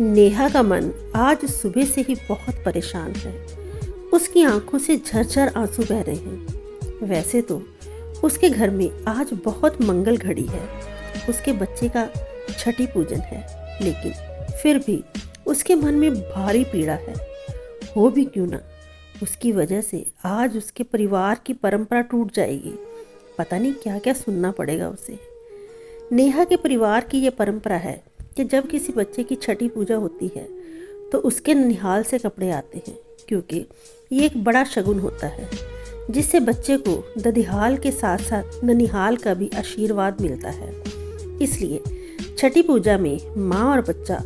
नेहा का मन आज सुबह से ही बहुत परेशान है। उसकी आंखों से झरझर आंसू बह रहे हैं। वैसे तो उसके घर में आज बहुत मंगल घड़ी है। उसके बच्चे का छठी पूजन है, लेकिन फिर भी उसके मन में भारी पीड़ा है। हो भी क्यों ना, उसकी वजह से आज उसके परिवार की परंपरा टूट जाएगी। पता नहीं क्या क्या सुनना पड़ेगा उसे। नेहा के परिवार की ये परंपरा है कि जब किसी बच्चे की छठी पूजा होती है तो उसके ननिहाल से कपड़े आते हैं, क्योंकि ये एक बड़ा शगुन होता है जिससे बच्चे को ददिहाल के साथ साथ ननिहाल का भी आशीर्वाद मिलता है। इसलिए छठी पूजा में माँ और बच्चा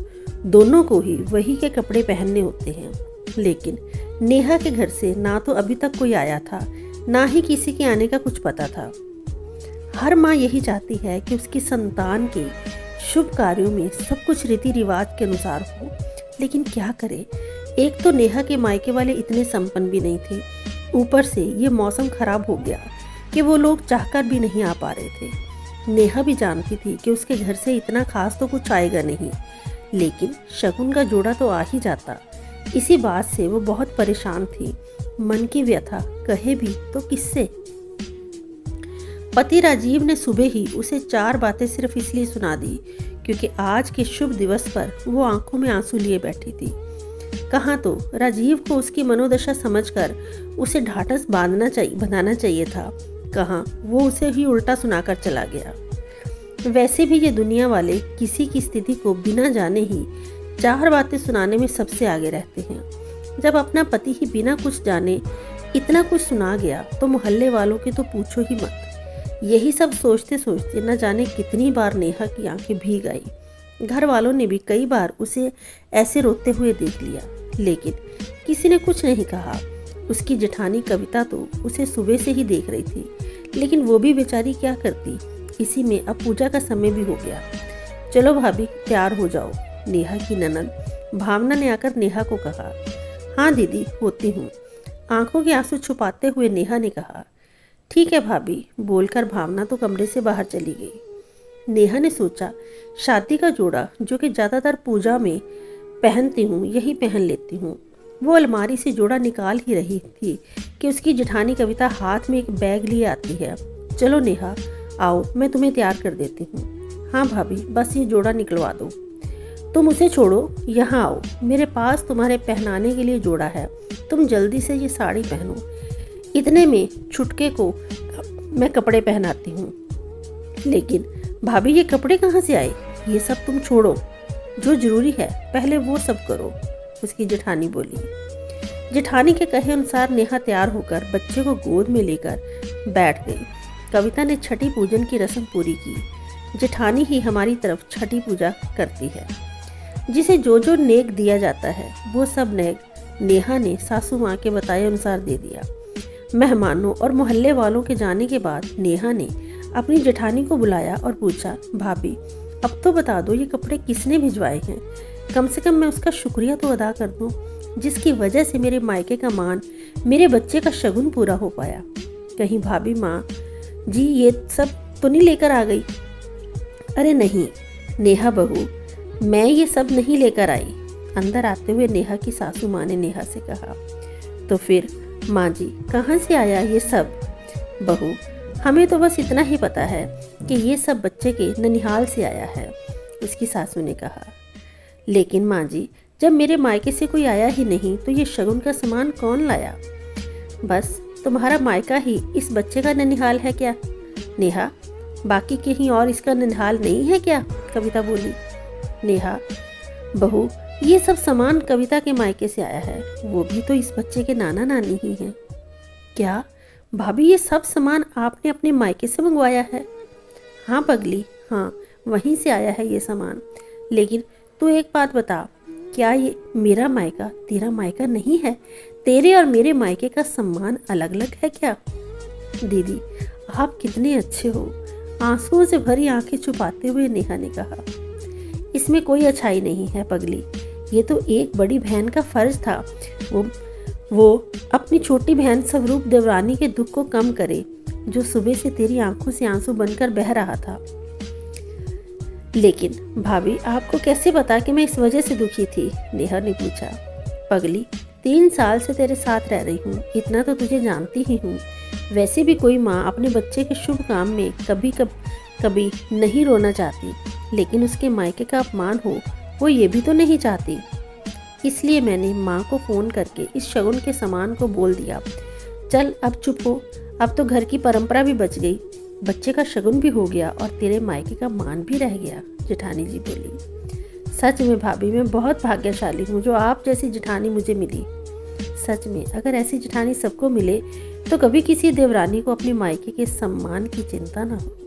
दोनों को ही वही के कपड़े पहनने होते हैं। लेकिन नेहा के घर से ना तो अभी तक कोई आया था, ना ही किसी के आने का कुछ पता था। हर माँ यही चाहती है कि उसकी संतान के शुभ कार्यों में सब कुछ रीति रिवाज के अनुसार हो, लेकिन क्या करे, एक तो नेहा के मायके वाले इतने संपन्न भी नहीं थे, ऊपर से ये मौसम खराब हो गया कि वो लोग चाहकर भी नहीं आ पा रहे थे। नेहा भी जानती थी कि उसके घर से इतना खास तो कुछ आएगा नहीं, लेकिन शगुन का जोड़ा तो आ ही जाता। इसी बात से वो बहुत परेशान थी। मन की व्यथा कहे भी तो किससे। पति राजीव ने सुबह ही उसे 4 बातें सिर्फ इसलिए सुना दी क्योंकि आज के शुभ दिवस पर वो आंखों में आंसू लिए बैठी थी। कहाँ तो राजीव को उसकी मनोदशा समझकर उसे ढाढ़स बनाना चाहिए था, कहाँ वो उसे ही उल्टा सुनाकर चला गया। वैसे भी ये दुनिया वाले किसी की स्थिति को बिना जाने ही 4 बातें सुनाने में सबसे आगे रहते हैं। जब अपना पति ही बिना कुछ जाने इतना कुछ सुना गया तो मोहल्ले वालों की तो पूछो ही मत। यही सब सोचते सोचते न जाने कितनी बार नेहा की आंखें भीग आई। घर वालों ने भी कई बार उसे ऐसे रोते हुए देख लिया, लेकिन किसी ने कुछ नहीं कहा। उसकी जेठानी कविता तो उसे सुबह से ही देख रही थी, लेकिन वो भी बेचारी क्या करती। इसी में अब पूजा का समय भी हो गया। चलो भाभी, तैयार हो जाओ, नेहा की ननद भावना ने आकर नेहा को कहा। हाँ दीदी, होती हूँ, आंखों के आंसू छुपाते हुए नेहा ने कहा। ठीक है भाभी, बोलकर भावना तो कमरे से बाहर चली गई। नेहा ने सोचा, शादी का जोड़ा जो कि ज़्यादातर पूजा में पहनती हूँ यही पहन लेती हूँ। वो अलमारी से जोड़ा निकाल ही रही थी कि उसकी जेठानी कविता हाथ में एक बैग लिए आती है। चलो नेहा, आओ, मैं तुम्हें तैयार कर देती हूँ। हाँ भाभी, बस ये जोड़ा निकलवा दो। तुम उसे छोड़ो, यहाँ आओ, मेरे पास तुम्हारे पहनाने के लिए जोड़ा है। तुम जल्दी से ये साड़ी पहनो, इतने में छुटके को मैं कपड़े पहनाती हूँ। लेकिन भाभी, ये कपड़े कहाँ से आए? ये सब तुम छोड़ो, जो जरूरी है पहले वो सब करो, उसकी जेठानी बोली। जेठानी के कहे अनुसार नेहा तैयार होकर बच्चे को गोद में लेकर बैठ गई। कविता ने छठी पूजन की रस्म पूरी की। जेठानी ही हमारी तरफ छठी पूजा करती है। जिसे जो जो नेक दिया जाता है वो सब नेक नेहा ने सासू माँ के बताए अनुसार दे दिया। मेहमानों और मोहल्ले वालों के जाने के बाद नेहा ने अपनी जेठानी को बुलाया और पूछा, भाभी अब तो बता दो ये कपड़े किसने भिजवाए हैं? कम से कम मैं उसका शुक्रिया तो अदा कर दूं, जिसकी वजह से मेरे मायके का मान, मेरे बच्चे का शगुन पूरा हो पाया। कहीं भाभी माँ जी ये सब तो नहीं लेकर आ गई? अरे नहीं नेहा बहू, मैं ये सब नहीं लेकर आई। अंदर आते हुए नेहा की सासू माँ ने नेहा से कहा। तो फिर माँ जी, कहाँ से आया ये सब? बहू, हमें तो बस इतना ही पता है कि ये सब बच्चे के ननिहाल से आया है, उसकी सासू ने कहा। लेकिन माँ जी, जब मेरे मायके से कोई आया ही नहीं तो ये शगुन का सामान कौन लाया? बस तुम्हारा मायका ही इस बच्चे का ननिहाल है क्या? नेहा, बाकी कहीं और इसका ननिहाल नहीं है क्या? कविता बोली। नेहा, बहू, ये सब सामान कविता के मायके से आया है, वो भी तो इस बच्चे के नाना नानी ही हैं। क्या भाभी, ये सब सामान आपने अपने मायके से मंगवाया है? हाँ पगली, हाँ, वहीं से आया है ये सामान। लेकिन तू एक बात बता, क्या ये मेरा मायका तेरा मायका नहीं है? तेरे और मेरे मायके का सम्मान अलग अलग है क्या? दीदी, आप कितने अच्छे हो, आंसुओं से भरी आंखें छुपाते हुए नेहा ने कहा। इसमें कोई अच्छाई नहीं है पगली, ये तो एक बड़ी बहन का फर्ज था। वो अपनी छोटी बहन स्वरूप देवरानी के दुख को कम करे, जो सुबह से तेरी आंखों से आंसू बनकर बह रहा था। लेकिन भाभी आपको कैसे पता कि मैं इस वजह से दुखी थी? नेहा ने पूछा। पगली, 3 साल से तेरे साथ रह रही हूँ, इतना तो तुझे जानती ही हूँ। वैसे भी कोई माँ अपने बच्चे के शुभ काम में कभी नहीं रोना चाहती, लेकिन उसके मायके का अपमान हो वो ये भी तो नहीं चाहती। इसलिए मैंने माँ को फ़ोन करके इस शगुन के सामान को बोल दिया, चल अब चुप हो, अब तो घर की परंपरा भी बच गई, बच्चे का शगुन भी हो गया और तेरे मायके का मान भी रह गया। जेठानी जी बोली। सच में भाभी, मैं बहुत भाग्यशाली हूँ जो आप जैसी जेठानी मुझे मिली। सच में अगर ऐसी जेठानी सबको मिले तो कभी किसी देवरानी को अपने मायके के सम्मान की चिंता न हो।